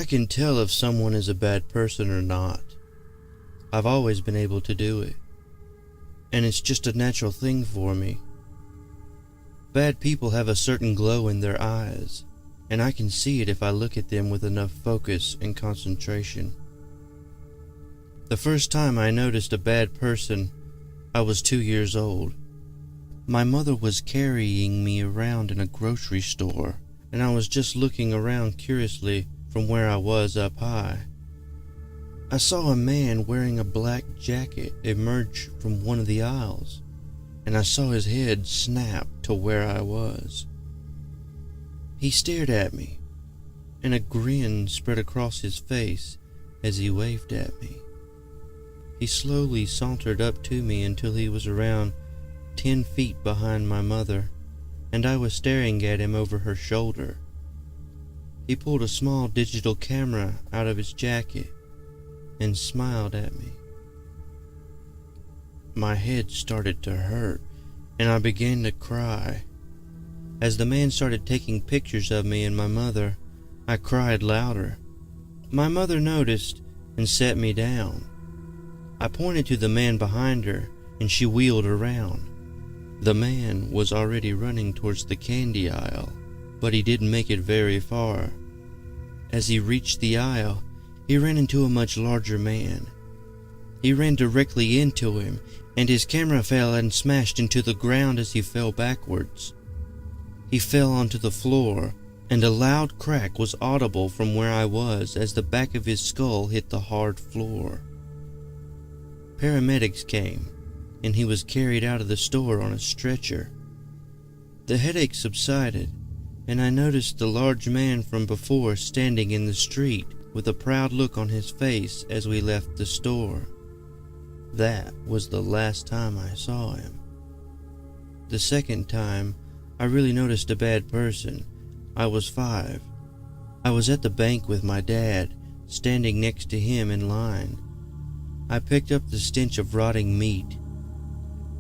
can tell if someone is a bad person or not. I've always been able to do it, and it's just a natural thing for me. Bad people have a certain glow in their eyes, and I can see it if I look at them with enough focus and concentration. The first time I noticed a bad person, I was 2 years old. My mother was carrying me around in a grocery store, and I was just looking around curiously from where I was up high. I saw a man wearing a black jacket emerge from one of the aisles, and I saw his head snap to where I was. He stared at me, and a grin spread across his face as he waved at me. He slowly sauntered up to me until he was around 10 feet behind my mother, and I was staring at him over her shoulder. He pulled a small digital camera out of his jacket and smiled at me. My head started to hurt, and I began to cry. As the man started taking pictures of me and my mother, I cried louder. My mother noticed and set me down. I pointed to the man behind her, and she wheeled around. The man was already running towards the candy aisle, but he didn't make it very far. As he reached the aisle, he ran into a much larger man. He ran directly into him, and his camera fell and smashed into the ground as he fell backwards. He fell onto the floor, and a loud crack was audible from where I was as the back of his skull hit the hard floor. Paramedics came, and he was carried out of the store on a stretcher. The headache subsided, and I noticed the large man from before standing in the street with a proud look on his face as we left the store. That was the last time I saw him. The second time I really noticed a bad person, I was 5. I was at the bank with my dad, standing next to him in line. I picked up the stench of rotting meat,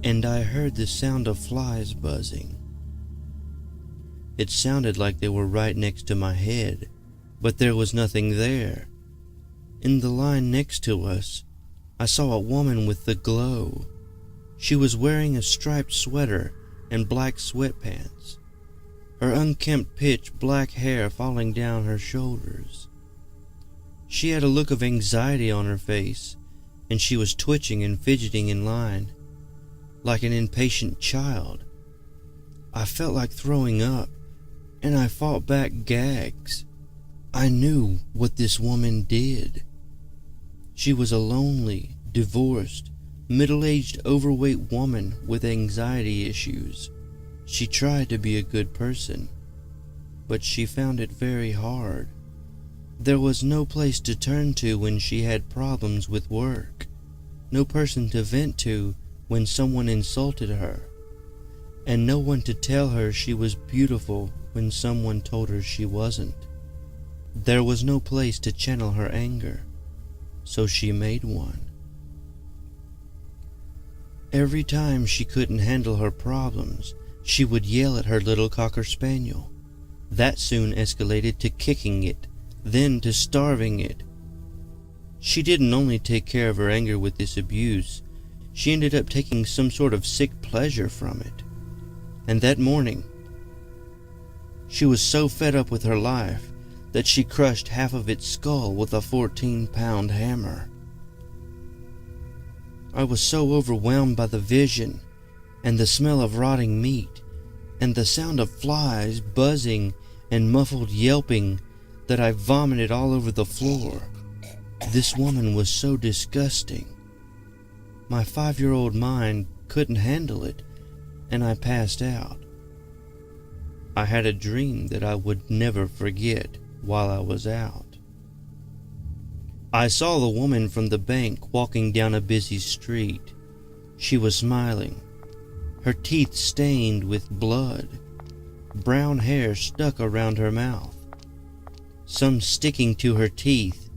and I heard the sound of flies buzzing. It sounded like they were right next to my head, but there was nothing there. In the line next to us, I saw a woman with the glow. She was wearing a striped sweater and black sweatpants, her unkempt pitch black hair falling down her shoulders. She had a look of anxiety on her face, and she was twitching and fidgeting in line, like an impatient child. I felt like throwing up, and I fought back gags. I knew what this woman did. She was a lonely, divorced, middle-aged, overweight woman with anxiety issues. She tried to be a good person, but she found it very hard. There was no place to turn to when she had problems with work, no person to vent to when someone insulted her, and no one to tell her she was beautiful when someone told her she wasn't. There was no place to channel her anger, so she made one. Every time she couldn't handle her problems, she would yell at her little cocker spaniel. That soon escalated to kicking it, then to starving it. She didn't only take care of her anger with this abuse, she ended up taking some sort of sick pleasure from it. And that morning, she was so fed up with her life that she crushed half of its skull with a 14-pound hammer. I was so overwhelmed by the vision, and the smell of rotting meat, and the sound of flies buzzing and muffled yelping that I vomited all over the floor. This woman was so disgusting. My 5-year-old mind couldn't handle it, and I passed out. I had a dream that I would never forget while I was out. I saw the woman from the bank walking down a busy street. She was smiling, her teeth stained with blood, brown hair stuck around her mouth, some sticking to her teeth.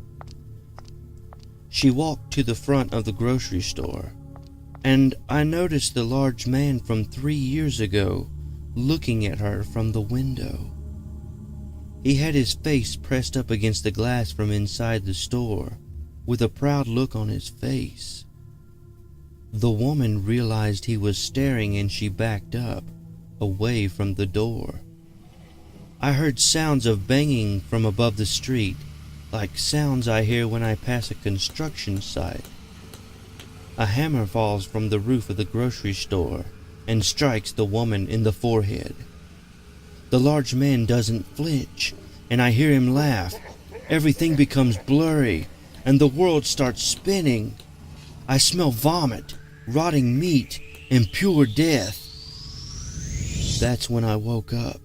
She walked to the front of the grocery store, and I noticed the large man from 3 years ago looking at her from the window. He had his face pressed up against the glass from inside the store, with a proud look on his face. The woman realized he was staring and she backed up, away from the door. I heard sounds of banging from above the street, like sounds I hear when I pass a construction site. A hammer falls from the roof of the grocery store and strikes the woman in the forehead. The large man doesn't flinch, and I hear him laugh. Everything becomes blurry, and the world starts spinning. I smell vomit, rotting meat, and pure death. That's when I woke up.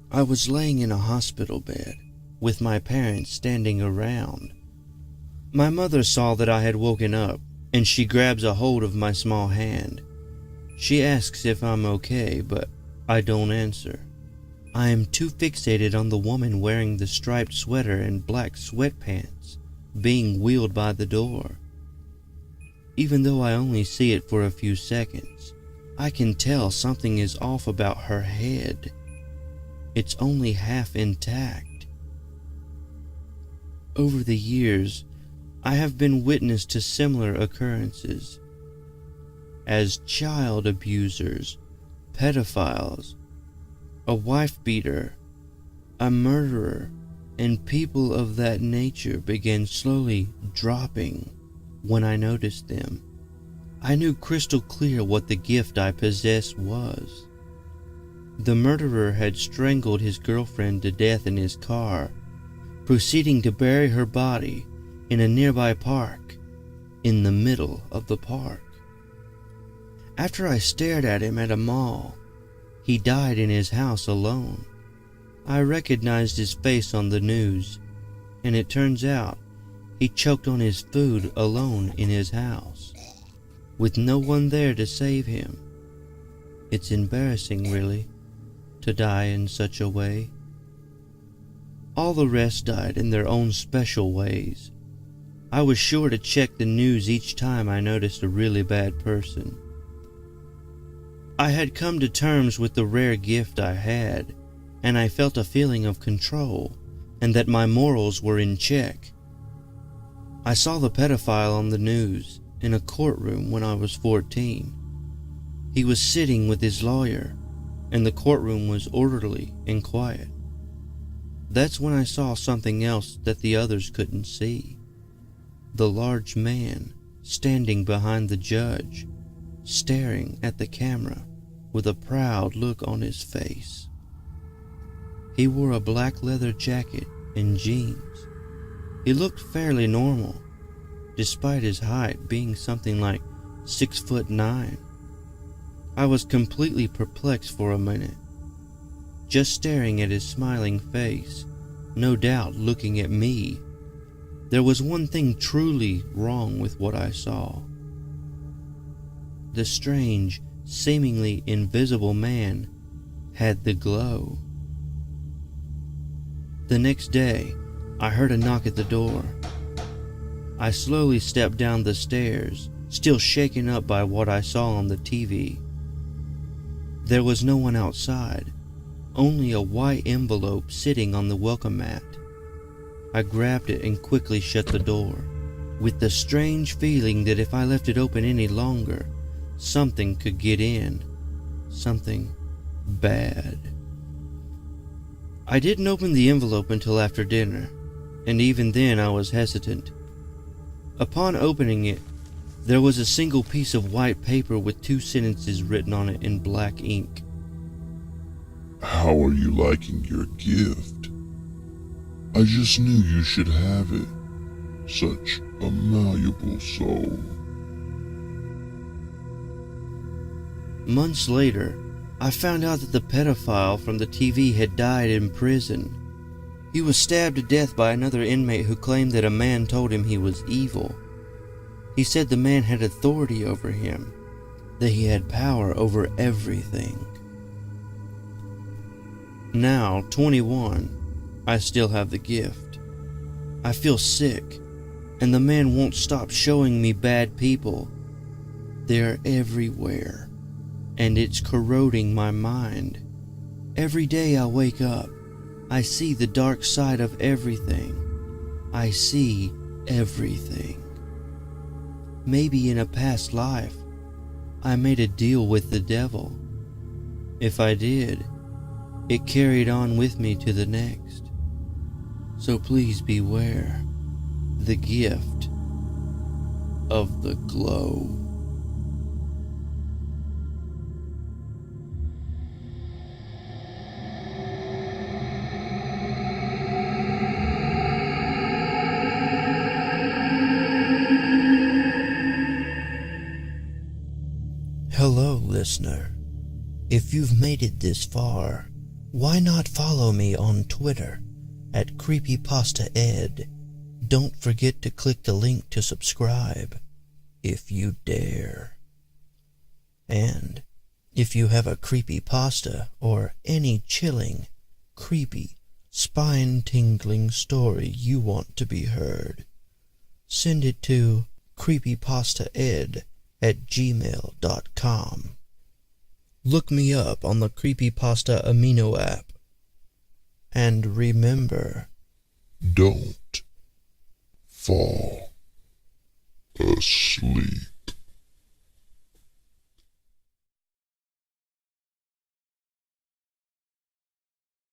I was laying in a hospital bed, with my parents standing around. My mother saw that I had woken up, and she grabs a hold of my small hand. She asks if I'm okay, but I don't answer. I am too fixated on the woman wearing the striped sweater and black sweatpants being wheeled by the door. Even though I only see it for a few seconds, I can tell something is off about her head. It's only half intact. Over the years, I have been witness to similar occurrences. As child abusers, pedophiles, a wife beater, a murderer, and people of that nature began slowly dropping when I noticed them. I knew crystal clear what the gift I possessed was. The murderer had strangled his girlfriend to death in his car, proceeding to bury her body in a nearby park, in the middle of the park. After I stared at him at a mall, he died in his house alone. I recognized his face on the news, and it turns out he choked on his food alone in his house, with no one there to save him. It's embarrassing, really, to die in such a way. All the rest died in their own special ways. I was sure to check the news each time I noticed a really bad person. I had come to terms with the rare gift I had, and I felt a feeling of control and that my morals were in check. I saw the pedophile on the news in a courtroom when I was 14. He was sitting with his lawyer, and the courtroom was orderly and quiet. That's when I saw something else that the others couldn't see. The large man standing behind the judge, staring at the camera with a proud look on his face. He wore a black leather jacket and jeans. He looked fairly normal, despite his height being something like 6'9". I was completely perplexed for a minute, just staring at his smiling face, no doubt looking at me. There was one thing truly wrong with what I saw. The strange, seemingly invisible man had the glow. The next day, I heard a knock at the door. I slowly stepped down the stairs, still shaken up by what I saw on the TV. There was no one outside, only a white envelope sitting on the welcome mat. I grabbed it and quickly shut the door, with the strange feeling that if I left it open any longer, something could get in. Something bad. I didn't open the envelope until after dinner, and even then I was hesitant. Upon opening it, there was a single piece of white paper with 2 sentences written on it in black ink. How are you liking your gift? I just knew you should have it. Such a malleable soul. Months later, I found out that the pedophile from the TV had died in prison. He was stabbed to death by another inmate who claimed that a man told him he was evil. He said the man had authority over him, that he had power over everything. Now, 21, I still have the gift. I feel sick, and the man won't stop showing me bad people. They're everywhere, and it's corroding my mind. Every day I wake up I see the dark side of everything. I see everything. Maybe in a past life, I made a deal with the devil. If I did, it carried on with me to the next. So please beware the gift of the glow. Hello, listener. If you've made it this far, why not follow me on Twitter at CreepyPastaEd? Don't forget to click the link to subscribe, if you dare. And if you have a creepypasta or any chilling, creepy, spine-tingling story you want to be heard, send it to creepypastaed@gmail.com. Look me up on the Creepypasta Amino app. And remember, don't fall